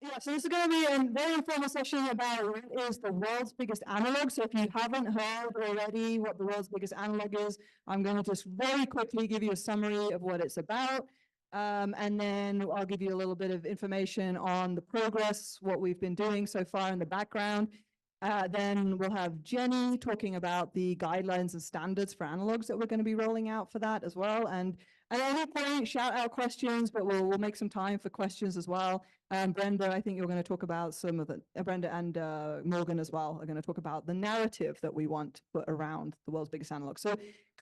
Yeah, so this is going to be a very informal session about what is the world's biggest analog. So if you haven't heard already what the world's biggest analog is, I'm going to just very quickly give you a summary of what it's about. And then I'll give you a little bit of information on the progress, what we've been doing so far in the background. Then we'll have Jenny talking about the guidelines and standards for analogs that we're going to be rolling out for that as well. And at any point, shout out questions, but we'll make some time for questions as well. Brenda, I think you're going to talk about some of the, Brenda and Morgan as well are going to talk about the narrative that we want to put around the world's biggest analog. So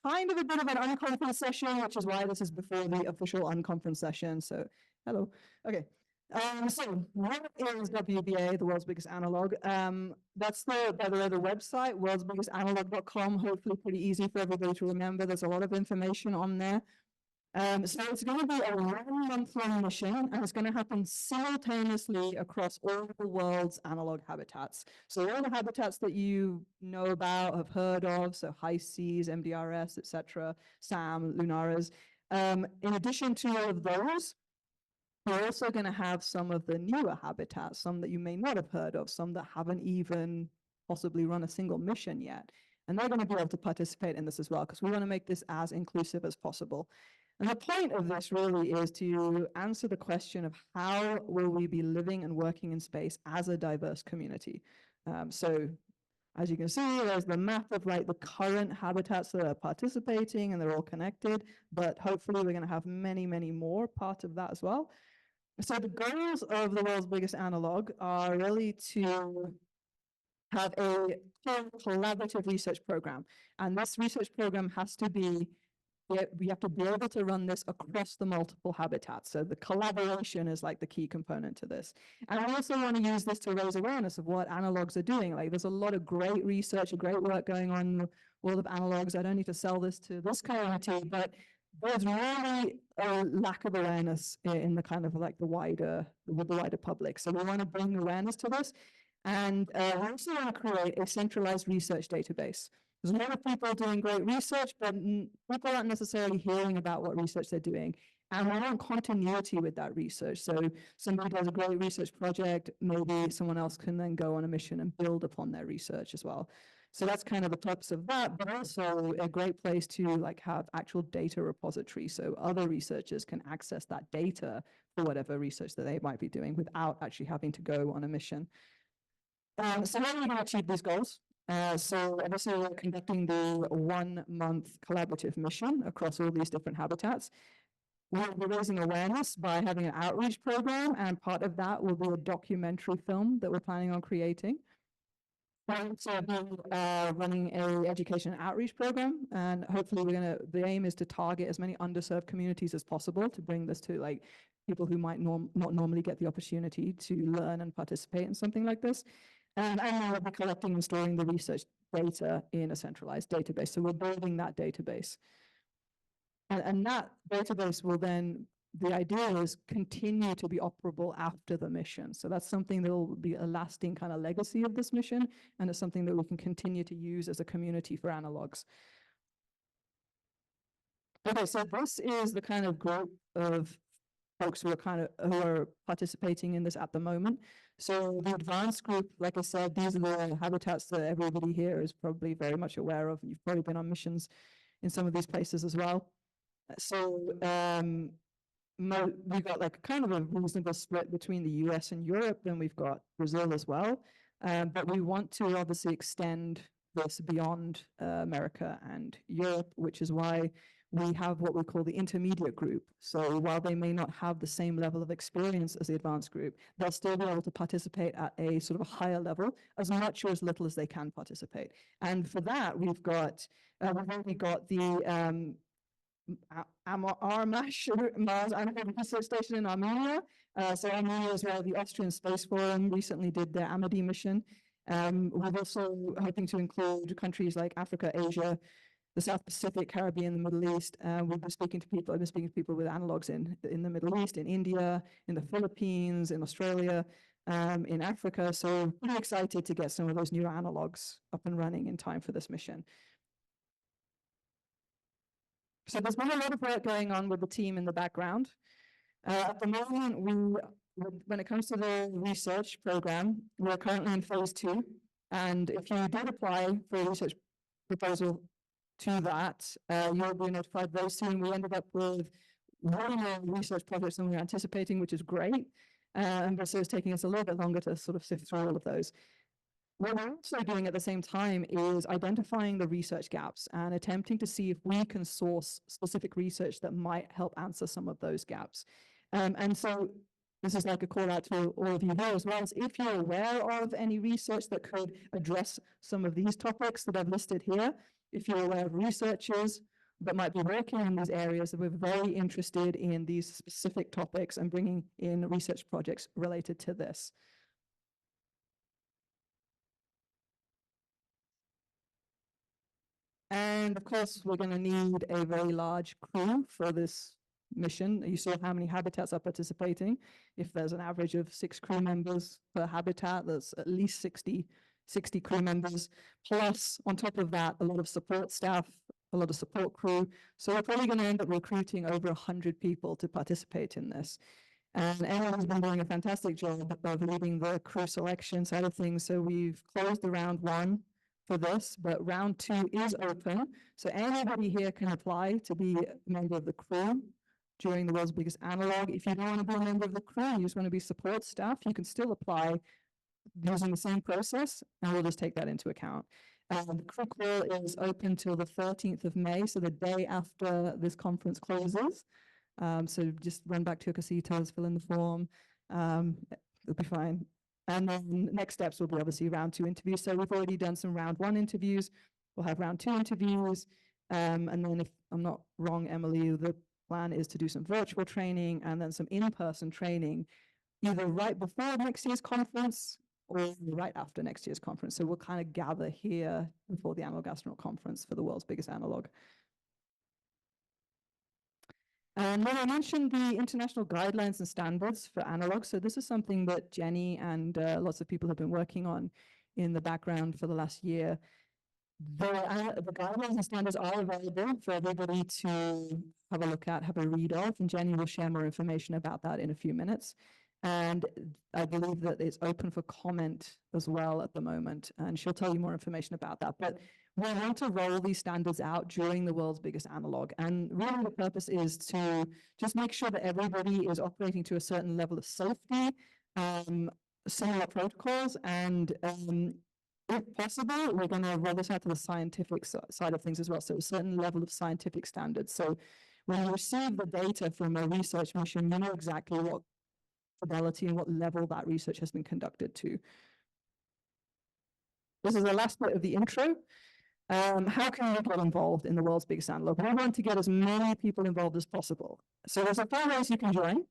kind of a bit of an unconference session, which is why this is before the official unconference session. So hello. Okay. So what is WBA, the world's biggest analog? That's by the way, the website, worldsbiggestanalog.com, hopefully pretty easy for everybody to remember. There's a lot of information on there. So it's going to be a 1-month-long mission, and it's going to happen simultaneously across all the world's analog habitats. So all the habitats that you know about, have heard of, so high seas, MDRS, etc., SAM, Lunaras. In addition to all of those, we're also going to have some of the newer habitats, some that you may not have heard of, some that haven't even possibly run a single mission yet. And they're going to be able to participate in this as well, because we want to make this as inclusive as possible. And the point of this really is to answer the question of how will we be living and working in space as a diverse community. So as you can see, there's the map of like the current habitats that are participating, and they're all connected, but hopefully we're going to have many, many more part of that as well. So the goals of the world's biggest analog are really to have a collaborative research program. And this research program has to be, we have to be able to run this across the multiple habitats. So the collaboration is like the key component to this. And I also want to use this to raise awareness of what analogs are doing. Like there's a lot of great research and great work going on in the world of analogs. I don't need to sell this to this community, but there's really a lack of awareness in the kind of like the wider public. So we want to bring awareness to this. And we also want to create a centralized research database. There's a lot of people doing great research, but people aren't necessarily hearing about what research they're doing. And we want continuity with that research. So somebody does a great research project, maybe someone else can then go on a mission and build upon their research as well. So that's kind of the purpose of that, but also a great place to like have actual data repository. So other researchers can access that data for whatever research that they might be doing without actually having to go on a mission. So how are we going to achieve these goals? So obviously we're conducting the 1-month collaborative mission across all these different habitats. We'll be raising awareness by having an outreach program, and part of that will be a documentary film that we're planning on creating. We'll also be running an education and outreach program, and hopefully the aim is to target as many underserved communities as possible to bring this to like people who might not normally get the opportunity to learn and participate in something like this. And we'll be collecting and storing the research data in a centralized database. So we're building that database. And that database will then, the idea is continue to be operable after the mission. So that's something that will be a lasting kind of legacy of this mission. And it's something that we can continue to use as a community for analogs. Okay, so this is the kind of group of folks who are participating in this at the moment. So the advanced group, like I said, these are the habitats that everybody here is probably very much aware of. You've probably been on missions in some of these places as well. So we've got like kind of a reasonable split between the US and Europe, and we've got Brazil as well. But we want to obviously extend this beyond America and Europe, which is why we have what we call the intermediate group. So while they may not have the same level of experience as the advanced group, they'll still be able to participate at a sort of a higher level, as much or as little as they can participate. And for that, we've already got the Mars Analog Research Station in Armenia. So Armenia is where the Austrian Space Forum recently did their Amity mission. We're also hoping to include countries like Africa, Asia, the South Pacific, Caribbean, the Middle East. We've been speaking to people, I've been speaking to people with analogs in the Middle East, in India, in the Philippines, in Australia, in Africa. So pretty excited to get some of those new analogs up and running in time for this mission. So there's been a lot of work going on with the team in the background. At the moment, we when it comes to the research program, we're currently in phase 2. And if you did apply for a research proposal to that, you'll be notified very soon. We ended up with way more research projects than we were anticipating, which is great. But so it's taking us a little bit longer to sort of sift through all of those. What we're also doing at the same time is identifying the research gaps and attempting to see if we can source specific research that might help answer some of those gaps. And so this is like a call out to all of you here as well, as if you're aware of any research that could address some of these topics that I've listed here, if you're aware of researchers that might be working in these areas, that we're very interested in these specific topics and bringing in research projects related to this. And of course, we're going to need a very large crew for this mission. You saw how many habitats are participating. If there's an average of 6 crew members per habitat, that's at least 60 crew members. Plus, on top of that, a lot of support staff, a lot of support crew. So we're probably going to end up recruiting over 100 people to participate in this. And Emma has been doing a fantastic job of leading the crew selection side of things. So we've closed the round 1 for this, but round 2 is open. So anybody here can apply to be a member of the crew during the world's biggest analog. If you don't want to be a member of the crew, you just want to be support staff, you can still apply using the same process, and we'll just take that into account. The crew call is open till the 13th of May, so the day after this conference closes. So just run back to your casitas, fill in the form, it'll be fine. And then next steps will be obviously round 2 interviews. So we've already done some round 1 interviews. We'll have round 2 interviews. And then if I'm not wrong, Emily, the plan is to do some virtual training and then some in-person training, either right before next year's conference or right after next year's conference. So we'll kind of gather here before the Analog Astronaut Conference for the world's biggest analog. And then I mentioned the international guidelines and standards for analog. So this is something that Jenny and lots of people have been working on in the background for the last year. The guidelines and standards are available for everybody to have a look at, have a read of, and Jenny will share more information about that in a few minutes. And I believe that it's open for comment as well at the moment, and she'll tell you more information about that. But we want to roll these standards out during the world's biggest analog. And really the purpose is to just make sure that everybody is operating to a certain level of safety, similar protocols, and if possible, we're going to roll this out to the scientific side of things as well. So a certain level of scientific standards. So when you receive the data from a research mission, you know exactly what fidelity and what level that research has been conducted to. This is the last bit of the intro. How can you get involved in the world's biggest analog? We want to get as many people involved as possible. So there's a few ways you can join.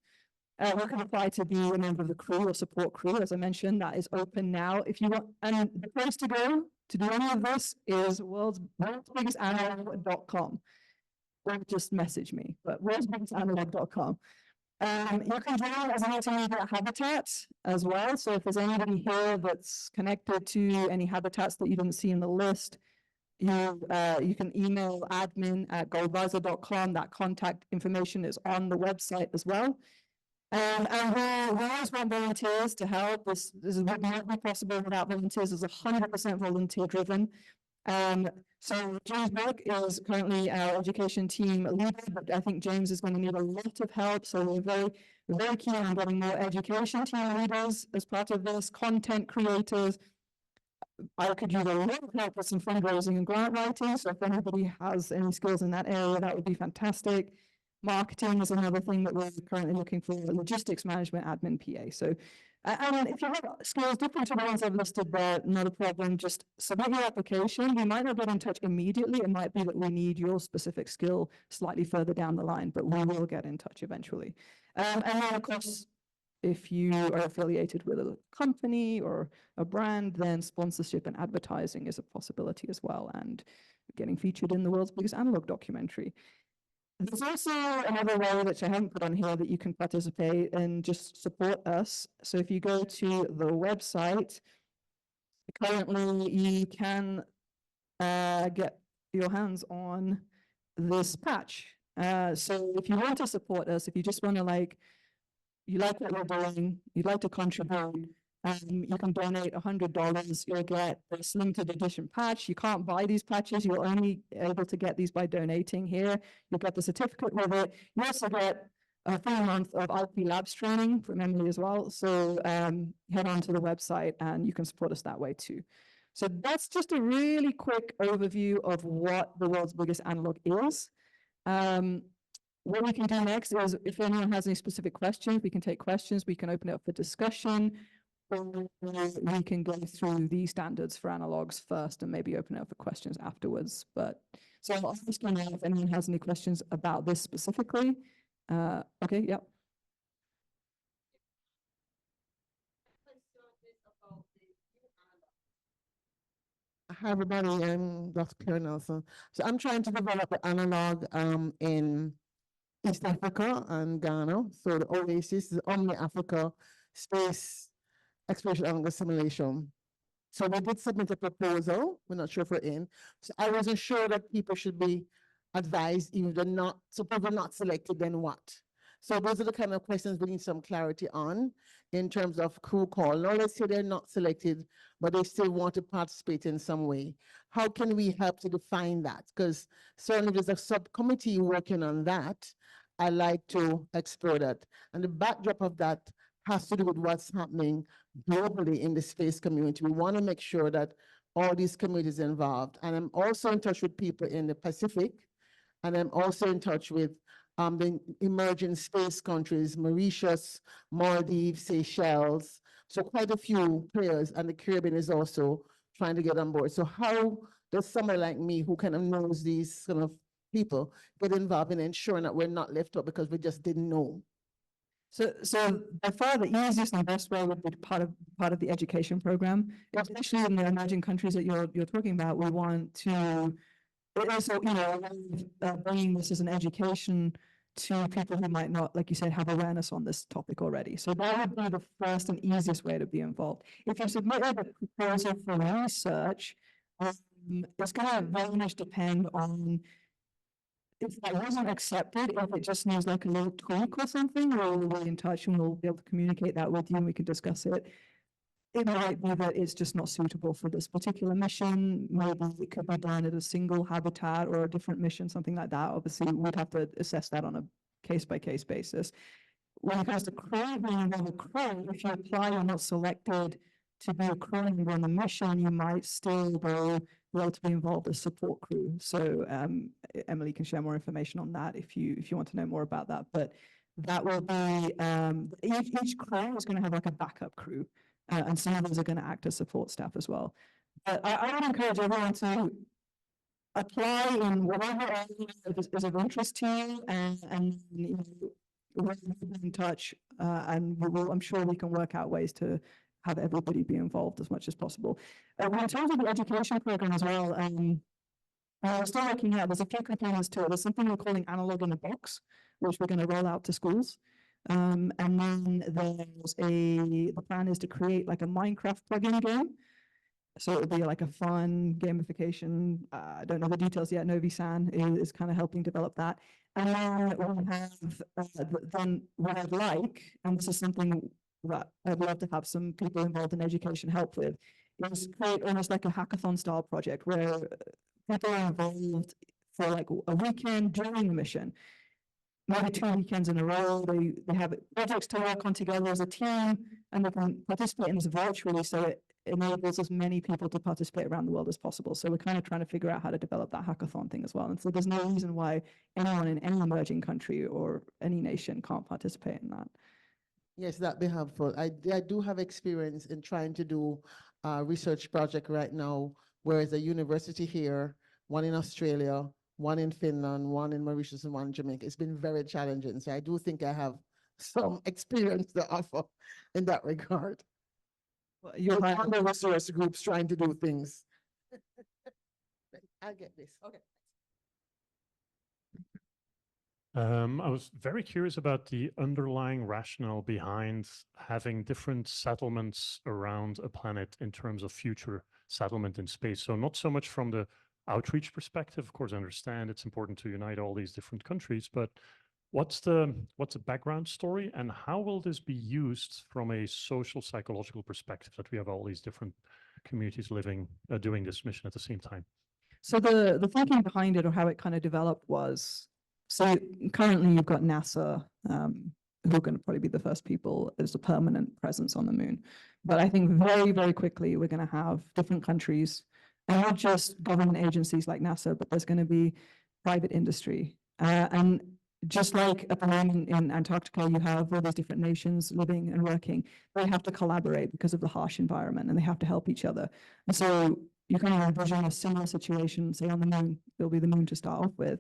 You can apply to be a member of the crew or support crew. As I mentioned, that is open now. If you want, and the place to go to do any of this is worldsbiggestanalog.com. Or just message me, but worldsbiggestanalog.com. You can join as an intermediate habitat as well. So if there's anybody here that's connected to any habitats that you didn't see in the list, you can email admin@goldvisor.com. That contact information is on the website as well. And we always want volunteers to help. This would not be possible without volunteers. It's 100% volunteer driven. So James Burke is currently our education team leader, but I think James is going to need a lot of help. So we're very keen on getting more education team leaders as part of this, content creators. I could use a lot of help with some fundraising and grant writing. So if anybody has any skills in that area, that would be fantastic. Marketing is another thing that we're currently looking for, logistics management, admin, PA. So, and if you have skills different to the ones I've listed there, not a problem, just submit your application. We might not get in touch immediately. It might be that we need your specific skill slightly further down the line, but we will get in touch eventually. And then, of course, if you are affiliated with a company or a brand, then sponsorship and advertising is a possibility as well, and getting featured in the world's biggest analog documentary. There's also another way, which I haven't put on here, that you can participate and just support us. So if you go to the website, currently you can get your hands on this patch. So if you want to support us, if you just want to you like what you're doing, you'd like to contribute, you can donate $100. You'll get this limited edition patch. You can't buy these patches. You're only able to get these by donating here. You'll get the certificate with it. You also get a full month of IP Labs training from Emily as well. So head on to the website and you can support us that way too. So that's just a really quick overview of what the world's biggest analog is. What we can do next is, if anyone has any specific questions, we can take questions, we can open it up for discussion, or we can go through the standards for analogs first and maybe open it up for questions afterwards. But so I'll ask you now if anyone has any questions about this specifically. Okay, yep. Hi, everybody. I'm Dr. Claire Nelson. So I'm trying to develop an analog in East Africa and Ghana. So the OASIS is Omni Africa Space Exploration Analog Simulation. So we did submit a proposal. We're not sure if we're in. So I wasn't sure that people should be advised, even if they're not, so people are not selected, then what? So those are the kind of questions we need some clarity on in terms of crew call. Now let's say they're not selected, but they still want to participate in some way. How can we help to define that? Because certainly there's a subcommittee working on that. I like to explore that. And the backdrop of that has to do with what's happening globally in the space community. We want to make sure that all these communities are involved. And I'm also in touch with people in the Pacific, and I'm also in touch with the emerging space countries, Mauritius, Maldives, Seychelles. So quite a few players, and the Caribbean is also trying to get on board. So how does someone like me, who kind of knows these kind of people, get involved in ensuring that we're not left out because we just didn't know? So by far the easiest and best way would be part of the education program, especially in the emerging countries that you're talking about. We want to also, bringing this as an education to people who might not, like you said, have awareness on this topic already. So that would be the first and easiest way to be involved. If you submit a proposal for research, it's going to very much depend on if that wasn't accepted, if it just needs like a little tweak or something, we'll be in touch and we'll be able to communicate that with you and we can discuss it. It might be that it's just not suitable for this particular mission. Maybe it could be done at a single habitat or a different mission, something like that. Obviously, we'd have to assess that on a case-by-case basis. When it comes to crew, being involved with crew, if you apply and not selected to be a crew member on the mission, you might still be able to be involved as support crew. So Emily can share more information on that if you want to know more about that. But that will be each crew is going to have like a backup crew. And some of those are going to act as support staff as well. But I would encourage everyone to apply in whatever area is of interest to you, and we'll be in touch, and I'm sure we can work out ways to have everybody be involved as much as possible. In terms of the education program as well, we're still looking at, there's a few components to it. There's something we're calling analog in a box, which we're going to roll out to schools. And then the plan is to create like a Minecraft plugin game. So it'll be like a fun gamification. I don't know the details yet. Novi-san is kind of helping develop that. And then we'll have, then what I'd like, and this is something that I'd love to have some people involved in education help with, is create almost like a hackathon style project where people are involved for like a weekend during the mission. Maybe 2 weekends in a row, they have projects to work on together as a team, and they can participate in this virtually, so it enables as many people to participate around the world as possible. So we're kind of trying to figure out how to develop that hackathon thing as well. And so there's no reason why anyone in any emerging country or any nation can't participate in that. Yes, that'd be helpful. I do have experience in trying to do a research project right now, where there's a university here, one in Australia, one in Finland, one in Mauritius, and one in Jamaica. It's been very challenging. So I do think I have some experience to offer in that regard. Well, you're on the resource groups trying to do things. I get this. Okay. I was very curious about the underlying rationale behind having different settlements around a planet in terms of future settlement in space. So not so much from the outreach perspective. Of course, I understand it's important to unite all these different countries, but What's the background story, and how will this be used from a social psychological perspective, that we have all these different communities living, doing this mission at the same time? So the thinking behind it, or how it kind of developed, was, so currently you've got NASA, who are going to probably be the first people as a permanent presence on the moon. But I think very, very quickly we're going to have different countries, and not just government agencies like NASA, but there's going to be private industry. And just like at the moment in Antarctica, you have all these different nations living and working. They have to collaborate because of the harsh environment, and they have to help each other. And so you kind of envision a similar situation, say on the moon. It'll be the moon to start off with.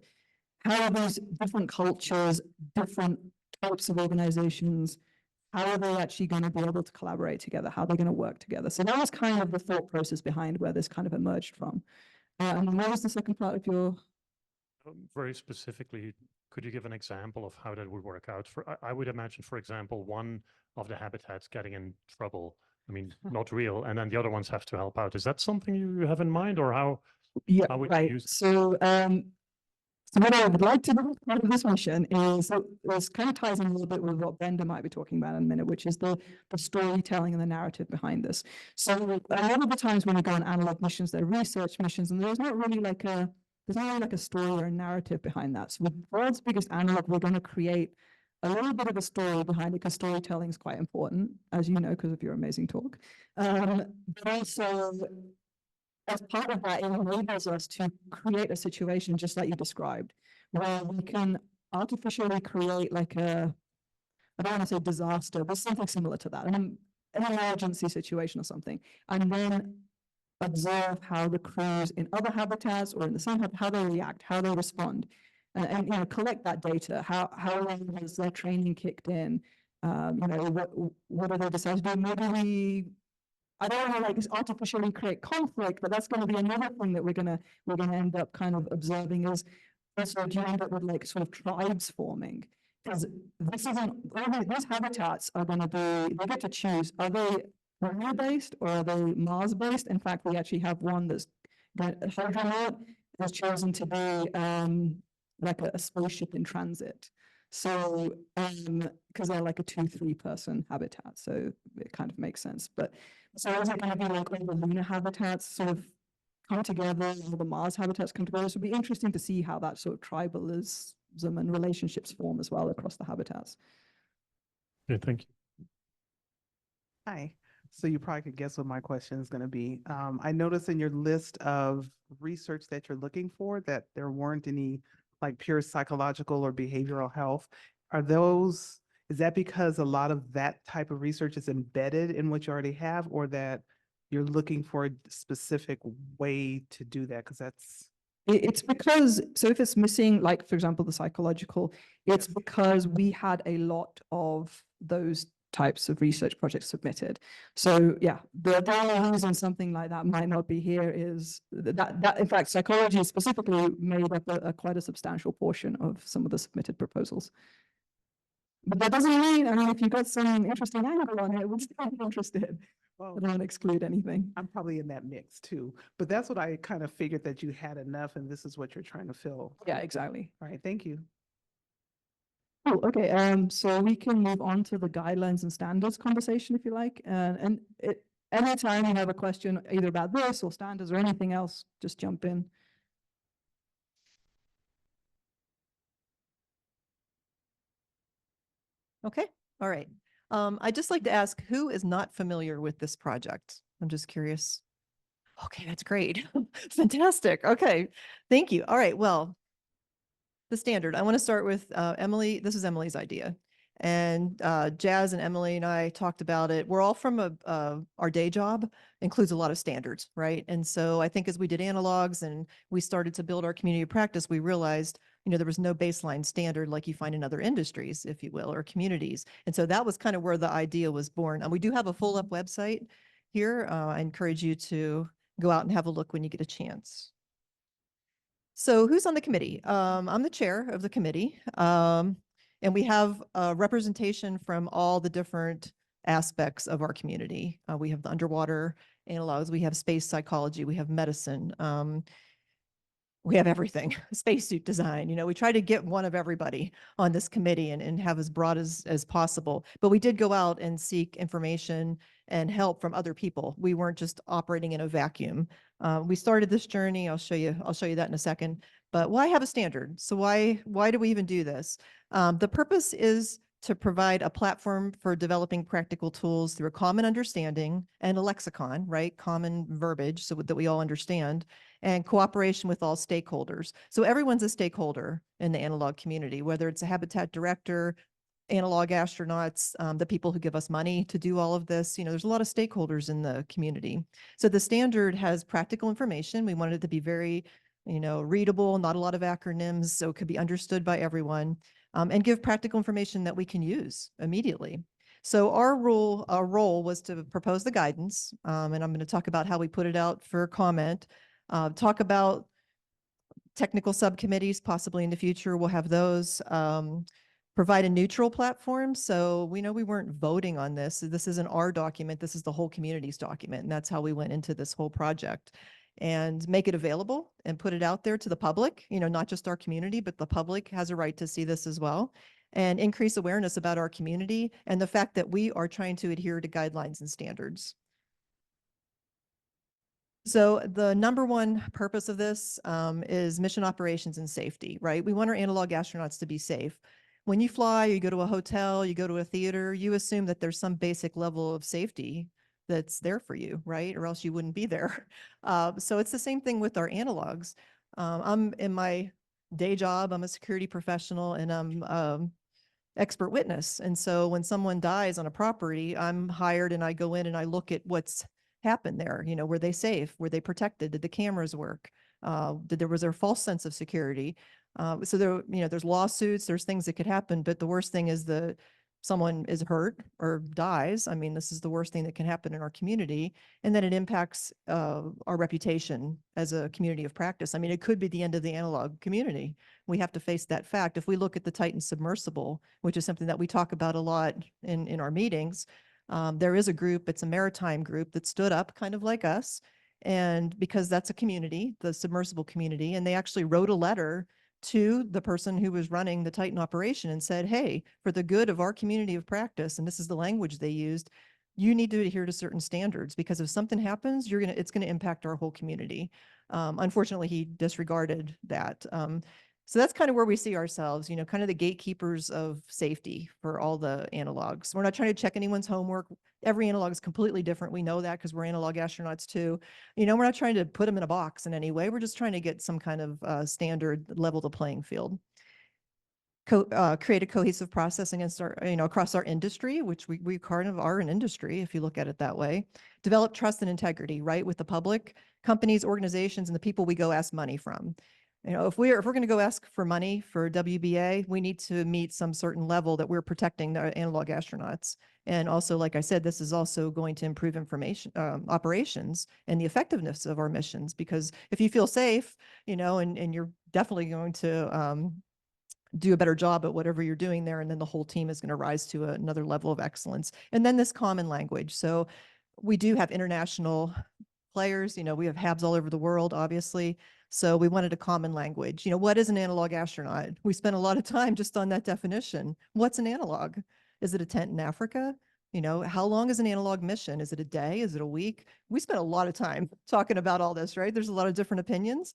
How are these different cultures, different types of organizations, how are they actually going to be able to collaborate together? How are they going to work together? So that was kind of the thought process behind where this kind of emerged from. And what was the second part of your? Very specifically, could you give an example of how that would work out? I would imagine, for example, one of the habitats getting in trouble. I mean, not real, and then the other ones have to help out. Is that something you have in mind, or how? Yeah, how would you right. use? So, so what I would like to do as part of this mission is, so this kind of ties in a little bit with what Brenda might be talking about in a minute, which is the storytelling and the narrative behind this. So a lot of the times when we go on analog missions, they're research missions, and there's not really like a story or a narrative behind that. So with World's Biggest Analog, we're going to create a little bit of a story behind it, because storytelling is quite important, as you know, because of your amazing talk. But also, as part of that, it enables us to create a situation just like you described, where we can artificially create like a, I don't want to say disaster, but something similar to that, an emergency situation or something, and then observe how the crews in other habitats or in the same habitat, how they react, how they respond, and you know, collect that data. How long has their training kicked in? You know, what do they decide to do? Maybe I don't want to like artificially create conflict, but that's going to be another thing that we're gonna end up kind of observing, is also, do you end up with like sort of tribes forming? Because this isn't, these habitats are going to be, they get to choose, are they Earth based or are they Mars based? In fact, we actually have one that's Hydronaut has chosen to be like a spaceship in transit. So, because they're like a 2-3 person habitat, so it kind of makes sense. But so is it going to be like all the lunar habitats sort of come together, all the Mars habitats come together? So it'll be interesting to see how that sort of tribalism and relationships form as well across the habitats. Yeah, thank you. Hi. So you probably could guess what my question is going to be. I noticed in your list of research that you're looking for that there weren't any like pure psychological or behavioral health. Is that because a lot of that type of research is embedded in what you already have, or that you're looking for a specific way to do that? Because that's... It's because, so if it's missing, like, for example, the psychological, it's because we had a lot of those types of research projects submitted. So yeah, the only reason something like that might not be here is that in fact, psychology specifically made up a quite a substantial portion of some of the submitted proposals. But that doesn't mean, I mean, if you've got some interesting angle on it, we're still interested. Well, I don't exclude anything. I'm probably in that mix too, but that's what I kind of figured, that you had enough and this is what you're trying to fill. Yeah, exactly. All right, thank you. Oh, okay. So we can move on to the guidelines and standards conversation if you like. And anytime you have a question either about this or standards or anything else, just jump in. Okay, all right. I'd just like to ask, who is not familiar with this project? I'm just curious. Okay, that's great. Fantastic. Okay, thank you. All right, well, the standard. I want to start with Emily. This is Emily's idea. And Jazz and Emily and I talked about it. We're all from our day job, includes a lot of standards, right? And so I think as we did analogs and we started to build our community of practice, we realized, you know, there was no baseline standard like you find in other industries, if you will, or communities. And so that was kind of where the idea was born. And we do have a full up website here. I encourage you to go out and have a look when you get a chance. So who's on the committee? I'm the chair of the committee. And we have representation from all the different aspects of our community. We have the underwater analogs, we have space psychology, we have medicine. we have everything, spacesuit design, we try to get one of everybody on this committee and have as broad as possible. But we did go out and seek information and help from other people. We weren't just operating in a vacuum. We started this journey. I'll show you that in a second. But why have a standard? So why do we even do this? The purpose is to provide a platform for developing practical tools through a common understanding and a lexicon, right? Common verbiage so that we all understand, and cooperation with all stakeholders. So everyone's a stakeholder in the analog community, whether it's a habitat director, analog astronauts, the people who give us money to do all of this. There's a lot of stakeholders in the community. So the standard has practical information. We wanted it to be very, readable, not a lot of acronyms, so it could be understood by everyone, and give practical information that we can use immediately. So our role was to propose the guidance, and I'm going to talk about how we put it out for comment, talk about technical subcommittees, possibly in the future, we'll have those, provide a neutral platform. So we know we weren't voting on this. This isn't our document. This is the whole community's document. And that's how we went into this whole project, and make it available and put it out there to the public, not just our community, but the public has a right to see this as well, and increase awareness about our community and the fact that we are trying to adhere to guidelines and standards. So the number one purpose of this is mission operations and safety, right? We want our analog astronauts to be safe. When you fly, you go to a hotel, you go to a theater, you assume that there's some basic level of safety that's there for you, right? Or else you wouldn't be there. So it's the same thing with our analogs. I'm in my day job, I'm a security professional, and I'm expert witness. And so when someone dies on a property, I'm hired and I go in and I look at what's happened there. Were they safe? Were they protected? Did the cameras work? Was there a false sense of security? So there's lawsuits, there's things that could happen, but the worst thing is someone is hurt or dies. I mean, this is the worst thing that can happen in our community. And then it impacts our reputation as a community of practice. I mean, it could be the end of the analog community. We have to face that fact. If we look at the Titan submersible, which is something that we talk about a lot in our meetings, there is a group, it's a maritime group that stood up kind of like us. And because that's a community, the submersible community, and they actually wrote a letter to the person who was running the Titan operation and said, hey, for the good of our community of practice, and this is the language they used, you need to adhere to certain standards, because if something happens, it's going to impact our whole community. Unfortunately, he disregarded that. So that's kind of where we see ourselves, kind of the gatekeepers of safety for all the analogs. We're not trying to check anyone's homework. Every analog is completely different. We know that because we're analog astronauts too. We're not trying to put them in a box in any way. We're just trying to get some kind of standard, level the playing field. Create a cohesive process against our, across our industry, which we kind of are an industry, if you look at it that way. Develop trust and integrity, right, with the public, companies, organizations, and the people we go ask money from. If we're going to go ask for money for WBA, we need to meet some certain level that we're protecting the analog astronauts. And also, like I said, this is also going to improve information operations and the effectiveness of our missions, because if you feel safe, and you're definitely going to do a better job at whatever you're doing there, and then the whole team is going to rise to another level of excellence. And then this common language. So we do have international players, we have HABs all over the world, obviously. So we wanted a common language. What is an analog astronaut? We spent a lot of time just on that definition. What's an analog? Is it a tent in Africa? How long is an analog mission? Is it a day? Is it a week? We spent a lot of time talking about all this, right? There's a lot of different opinions.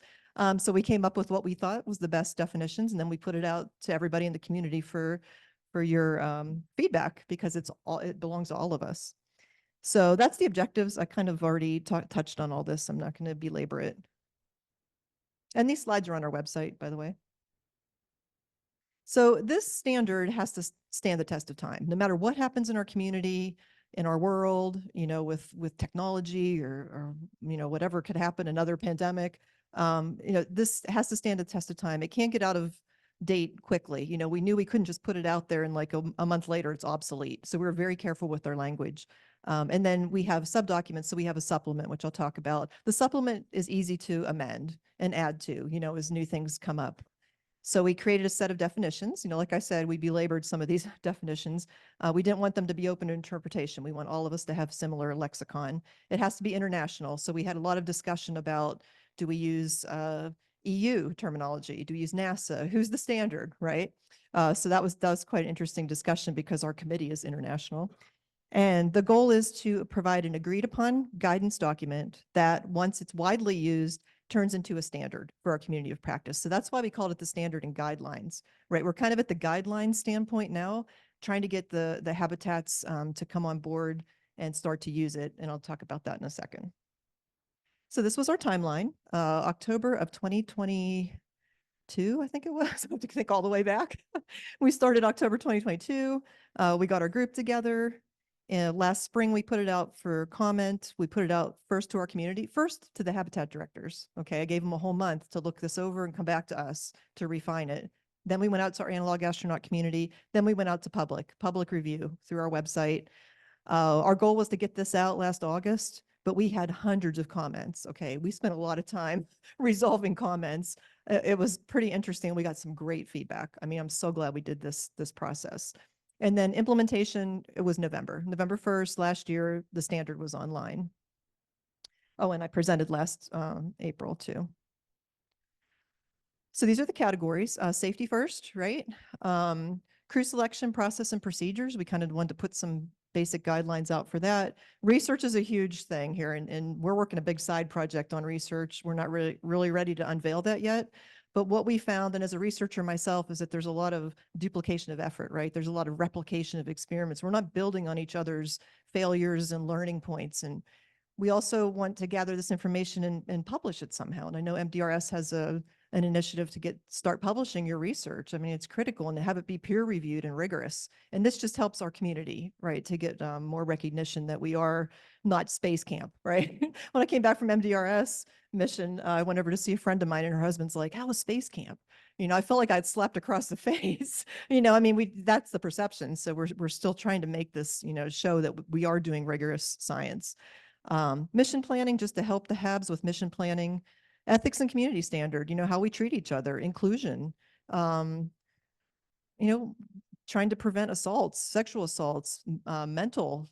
So we came up with what we thought was the best definitions, and then we put it out to everybody in the community for your feedback, because it belongs to all of us. So that's the objectives. I kind of already touched on all this. I'm not going to belabor it. And these slides are on our website, by the way. So this standard has to stand the test of time, no matter what happens in our community, in our world, with technology or whatever could happen, another pandemic. This has to stand the test of time. It can't get out of date quickly. We knew we couldn't just put it out there and like a month later it's obsolete. So we were very careful with our language. And then we have sub-documents. So we have a supplement, which I'll talk about. The supplement is easy to amend and add to, as new things come up. So we created a set of definitions. Like I said, we belabored some of these definitions. We didn't want them to be open to interpretation. We want all of us to have similar lexicon. It has to be international. So we had a lot of discussion about, do we use EU terminology? Do we use NASA? Who's the standard, right? So that was quite an interesting discussion because our committee is international. And the goal is to provide an agreed upon guidance document that once it's widely used, turns into a standard for our community of practice. So that's why we called it the standard and guidelines, right? We're kind of at the guidelines standpoint now, trying to get the habitats to come on board and start to use it. And I'll talk about that in a second. So this was our timeline, October of 2022, I think it was. I have to think all the way back. We started October 2022. We got our group together. Last spring, we put it out for comment. We put it out first to our community, first to the habitat directors. Okay, I gave them a whole month to look this over and come back to us to refine it. Then we went out to our analog astronaut community. Then we went out to public review through our website. Our goal was to get this out last August, but we had hundreds of comments. Okay, we spent a lot of time resolving comments. It was pretty interesting. We got some great feedback. I mean, I'm so glad we did this process. And then implementation, it was November 1st last year, the standard was online. Oh, and I presented last April too. So these are the categories, safety first, right? Crew selection, process and procedures. We kind of wanted to put some basic guidelines out for that. Research is a huge thing here, and we're working a big side project on research. We're not really ready to unveil that yet. But what we found, and as a researcher myself, is that there's a lot of duplication of effort, right? There's a lot of replication of experiments. We're not building on each other's failures and learning points. And we also want to gather this information and publish it somehow. And I know MDRS has an initiative to start publishing your research. I mean, it's critical, and to have it be peer reviewed and rigorous. And this just helps our community, right, to get more recognition that we are not space camp, right? When I came back from MDRS mission, I went over to see a friend of mine, and her husband's like, "How was space camp?" You know, I felt like I'd slapped across the face. You know, I mean, that's the perception. So we're still trying to make this, you know, show that we are doing rigorous science. Mission planning, just to help the HABs with mission planning. Ethics and community standard, you know, how we treat each other, inclusion, you know, trying to prevent assaults, sexual assaults, mental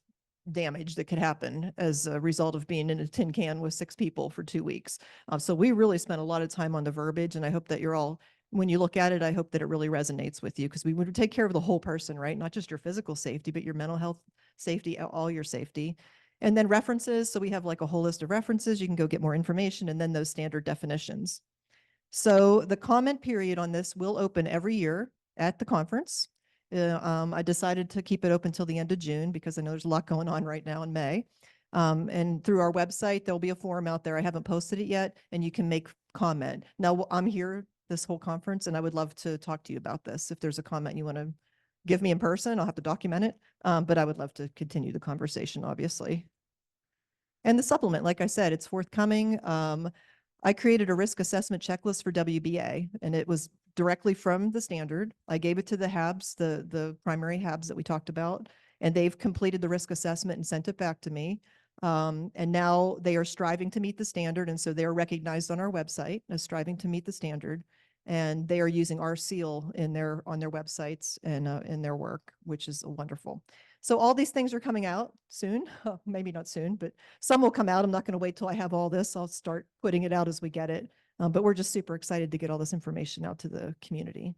damage that could happen as a result of being in a tin can with 6 people for 2 weeks. So we really spent a lot of time on the verbiage, and I hope that you're all, when you look at it, I hope that it really resonates with you, because we would take care of the whole person, right? Not just your physical safety, but your mental health safety, all your safety. And then references. So we have like a whole list of references. You can go get more information, and then those standard definitions. So the comment period on this will open every year at the conference. I decided to keep it open till the end of June because I know there's a lot going on right now in May. And through our website, there'll be a form out there. I haven't posted it yet, and you can make comment. Now, I'm here this whole conference, and I would love to talk to you about this. If there's a comment you want to give me in person, I'll have to document it. But I would love to continue the conversation, obviously. And the supplement, like I said, it's forthcoming. I created a risk assessment checklist for WBA, and it was directly from the standard. I gave it to the HABs, the primary HABs that we talked about, and they've completed the risk assessment and sent it back to me. And now they are striving to meet the standard, and so they are recognized on our website as striving to meet the standard. And they are using our seal on their websites and in their work, which is wonderful. So all these things are coming out soon. Maybe not soon, but some will come out. I'm not going to wait till I have all this. I'll start putting it out as we get it. But we're just super excited to get all this information out to the community.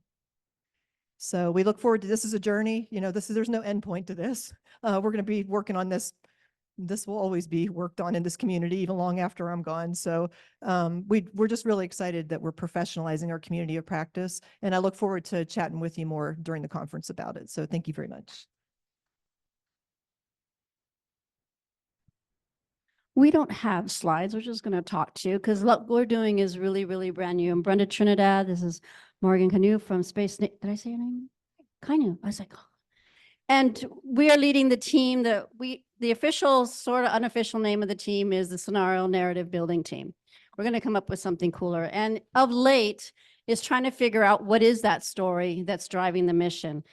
So we look forward to this as a journey. You know, there's no end point to this. We're going to be working on this. This will always be worked on in this community, even long after I'm gone. So we're just really excited that we're professionalizing our community of practice. And I look forward to chatting with you more during the conference about it. So thank you very much. We don't have slides. We're just going to talk to you because what we're doing is really, really brand new. I'm Brenda Trinidad. This is Morgan Canoe from Space. Did I say your name? Canoe. I was like, oh. And we are leading the team the official, sort of unofficial name of the team is the Scenario Narrative Building Team. We're going to come up with something cooler. And of late is trying to figure out what is that story that's driving the mission,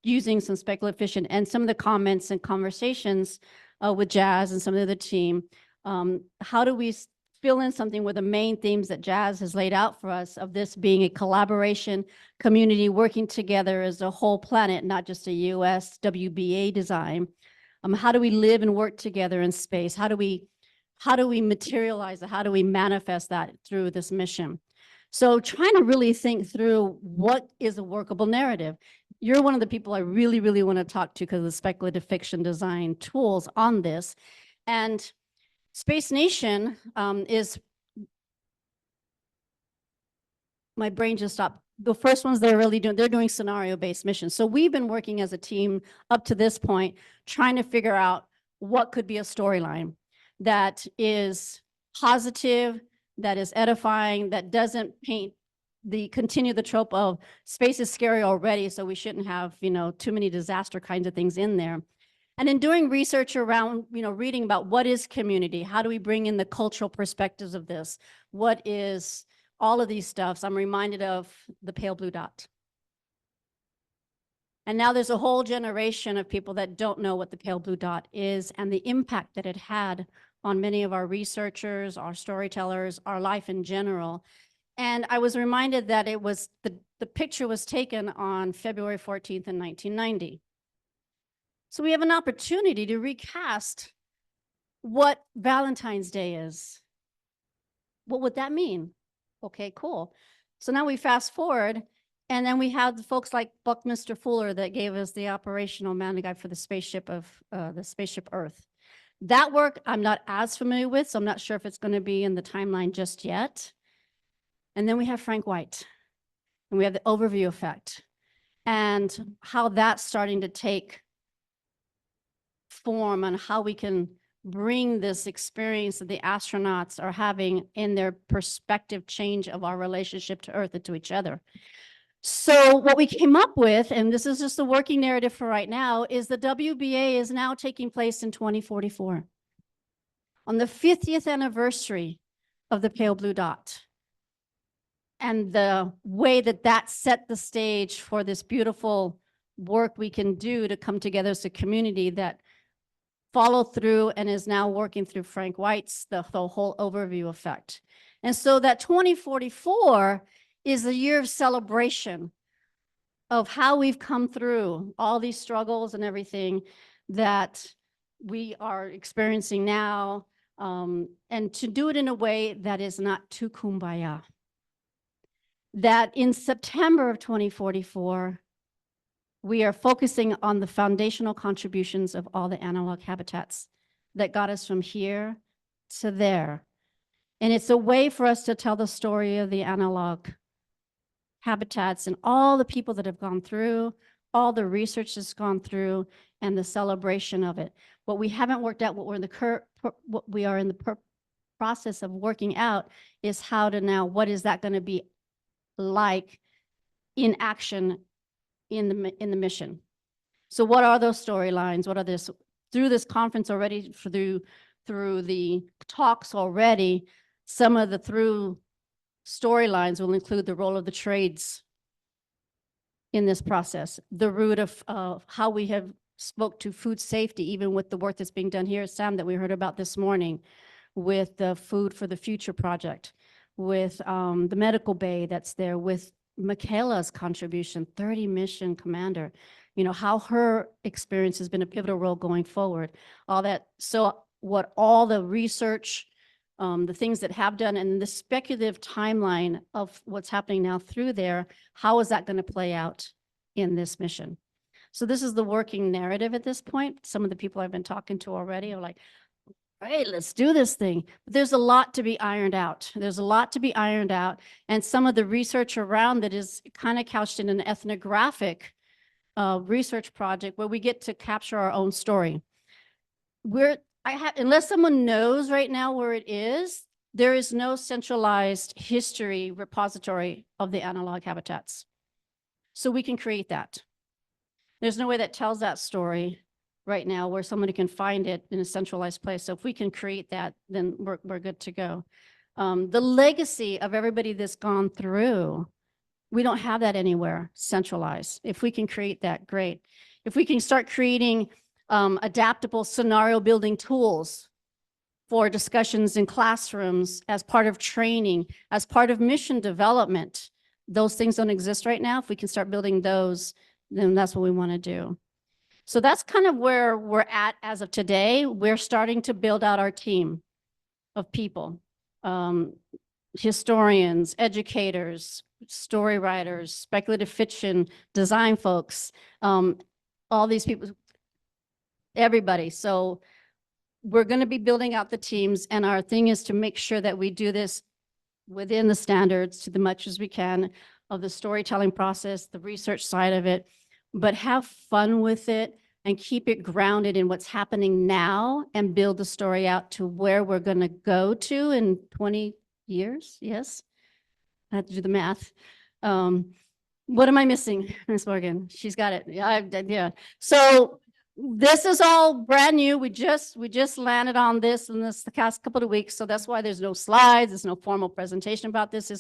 using some speculative fiction and some of the comments and conversations with Jazz and some of the team. How do we fill in something with the main themes that Jazz has laid out for us of this being a collaboration community working together as a whole planet, not just a US WBA design? How do we live and work together in space? How do we how do we materialize it? How do we manifest that through this mission? So trying to really think through what is a workable narrative. You're one of the people I really, really want to talk to because of the speculative fiction design tools on this. And Space Nation is, my brain just stopped. The first ones they're doing scenario-based missions. So we've been working as a team up to this point, trying to figure out what could be a storyline that is positive, that is edifying, that doesn't continue the trope of space is scary already, so we shouldn't have, too many disaster kinds of things in there. And in doing research around, reading about what is community, how do we bring in the cultural perspectives of this? What is all of these stuffs? I'm reminded of the pale blue dot. And now there's a whole generation of people that don't know what the pale blue dot is and the impact that it had on many of our researchers, our storytellers, our life in general. And I was reminded that it was the picture was taken on February 14th in 1990. So we have an opportunity to recast what Valentine's Day is. What would that mean? Okay, cool. So now we fast forward, and then we have the folks like Buckminster Fuller that gave us the operational manual guide for the spaceship Earth. That work I'm not as familiar with, so I'm not sure if it's going to be in the timeline just yet. And then we have Frank White, and we have the overview effect and how that's starting to take form and how we can bring this experience that the astronauts are having in their perspective change of our relationship to Earth and to each other. So what we came up with, and this is just the working narrative for right now, is the WBA is now taking place in 2044 on the 50th anniversary of the pale blue dot. And the way that that set the stage for this beautiful work we can do to come together as a community that follow through and is now working through Frank White's, the whole overview effect. And so that 2044 is a year of celebration of how we've come through all these struggles and everything that we are experiencing now, and to do it in a way that is not too kumbaya. That in September of 2044, we are focusing on the foundational contributions of all the analog habitats that got us from here to there. And it's a way for us to tell the story of the analog habitats and all the people that have gone through, all the research that's gone through, and the celebration of it. What we haven't worked out, what we are in the process of working out is how to now, what is that going to be like in action in the mission? So what are those storylines? What are this through this conference already, through the talks already? Some of the through storylines will include the role of the trades in this process, the root of how we have spoke to food safety, even with the work that's being done here at SAM that we heard about this morning, with the Food for the Future project, with the medical bay that's there, with Michaela's contribution, 30 mission commander, how her experience has been a pivotal role going forward, all that. So what all the research, the things that have done, and the speculative timeline of what's happening now through there, how is that going to play out in this mission? So this is the working narrative at this point. Some of the people I've been talking to already are like, hey, let's do this thing. But there's a lot to be ironed out. There's a lot to be ironed out. And some of the research around that is kind of couched in an ethnographic research project where we get to capture our own story. Unless someone knows right now where it is, there is no centralized history repository of the analog habitats. So we can create that. There's no way that tells that story right now where somebody can find it in a centralized place. So if we can create that, then we're good to go. The legacy of everybody that's gone through, we don't have that anywhere centralized. If we can create that, great. If we can start creating adaptable scenario building tools for discussions in classrooms as part of training, as part of mission development, those things don't exist right now. If we can start building those, then that's what we want to do. So that's kind of where we're at as of today. We're starting to build out our team. of people, historians, educators, story writers, speculative fiction, design folks, all these people, everybody. So we're going to be building out the teams, and our thing is to make sure that we do this within the standards to the much as we can of the storytelling process, the research side of it, but have fun with it and keep it grounded in what's happening now and build the story out to where we're going to go to in 20 years. Yes, I have to do the math. What am I missing, Ms. Morgan? She's got it. Yeah. So this is all brand new. We just landed on this in the past couple of weeks. So that's why there's no slides. There's no formal presentation about this.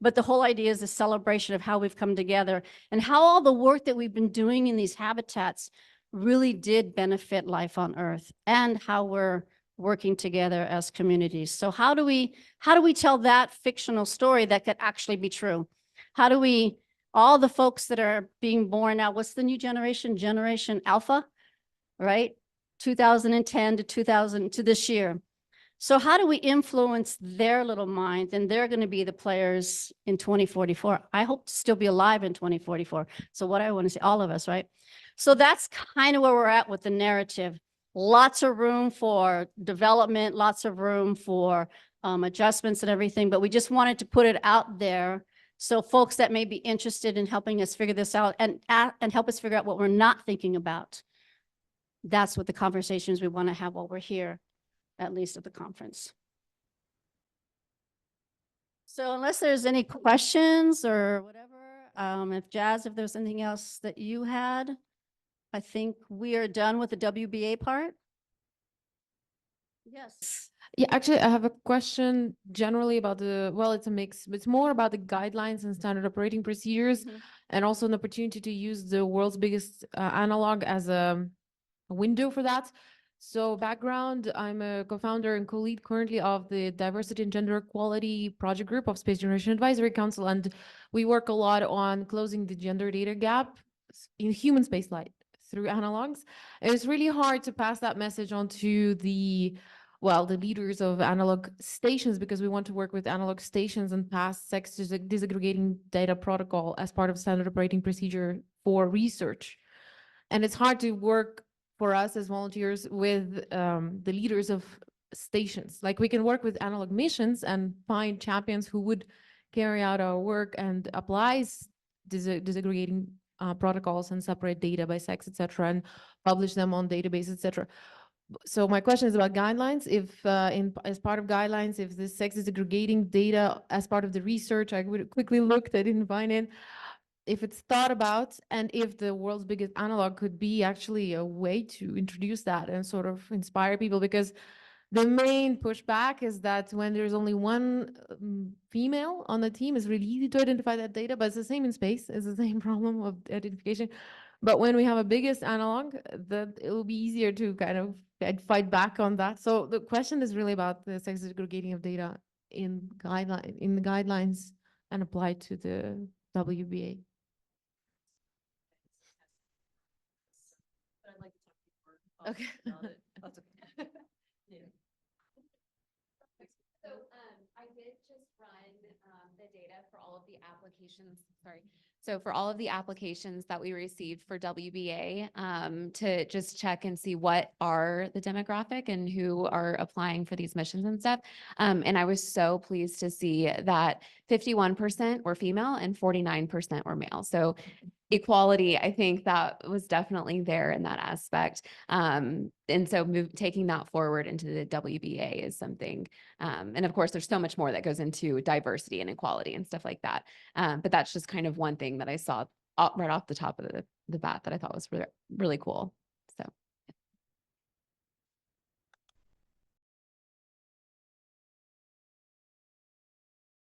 But the whole idea is the celebration of how we've come together and how all the work that we've been doing in these habitats really did benefit life on Earth, and how we're working together as communities. So how do we tell that fictional story that could actually be true? How do we, all the folks that are being born now, what's the new generation? Generation Alpha, right? 2010 to 2000 to this year. So how do we influence their little minds? And they're going to be the players in 2044. I hope to still be alive in 2044. So what I want to say, all of us, right? So that's kind of where we're at with the narrative. Lots of room for development, lots of room for adjustments and everything, but we just wanted to put it out there so folks that may be interested in helping us figure this out and help us figure out what we're not thinking about. That's what the conversations we want to have while we're here, at least at the conference. So unless there's any questions or whatever, if there's anything else that you had, I think we are done with the WBA part. Yes. Yeah, actually, I have a question generally about it's a mix. It's more about the guidelines and standard operating procedures, and also an opportunity to use the world's biggest analog as a window for that. So background, I'm a co-founder and co-lead currently of the Diversity and Gender Equality Project Group of Space Generation Advisory Council, and we work a lot on closing the gender data gap in human spaceflight through analogs. And it's really hard to pass that message on to the leaders of analog stations, because we want to work with analog stations and pass sex disaggregating data protocol as part of standard operating procedure for research. And it's hard to work for us as volunteers with the leaders of stations. Like, we can work with analog missions and find champions who would carry out our work and applies disaggregating protocols and separate data by sex, etc., and publish them on databases, etc. So my question is about guidelines. If as part of guidelines, if the sex disaggregating data as part of the research, I would quickly looked, I didn't find it, if it's thought about, and if the world's biggest analog could be actually a way to introduce that and sort of inspire people, because the main pushback is that when there's only one female on the team, it's really easy to identify that data, but it's the same in space. It's the same problem of identification. But when we have a biggest analog, that it will be easier to kind of fight back on that. So the question is really about the sex aggregating of data in the guidelines and applied to the WBA. Okay. That's okay. So I did just run the data for all of the applications, So for all of the applications that we received for WBA, to just check and see what are the demographic and who are applying for these missions and stuff. And I was so pleased to see that 51% were female and 49% were male. So equality, I think that was definitely there in that aspect. And so taking that forward into the WBA is something, and of course, there's so much more that goes into diversity and equality and stuff like that. But that's just kind of one thing that I saw right off the top of the bat that I thought was really, really cool.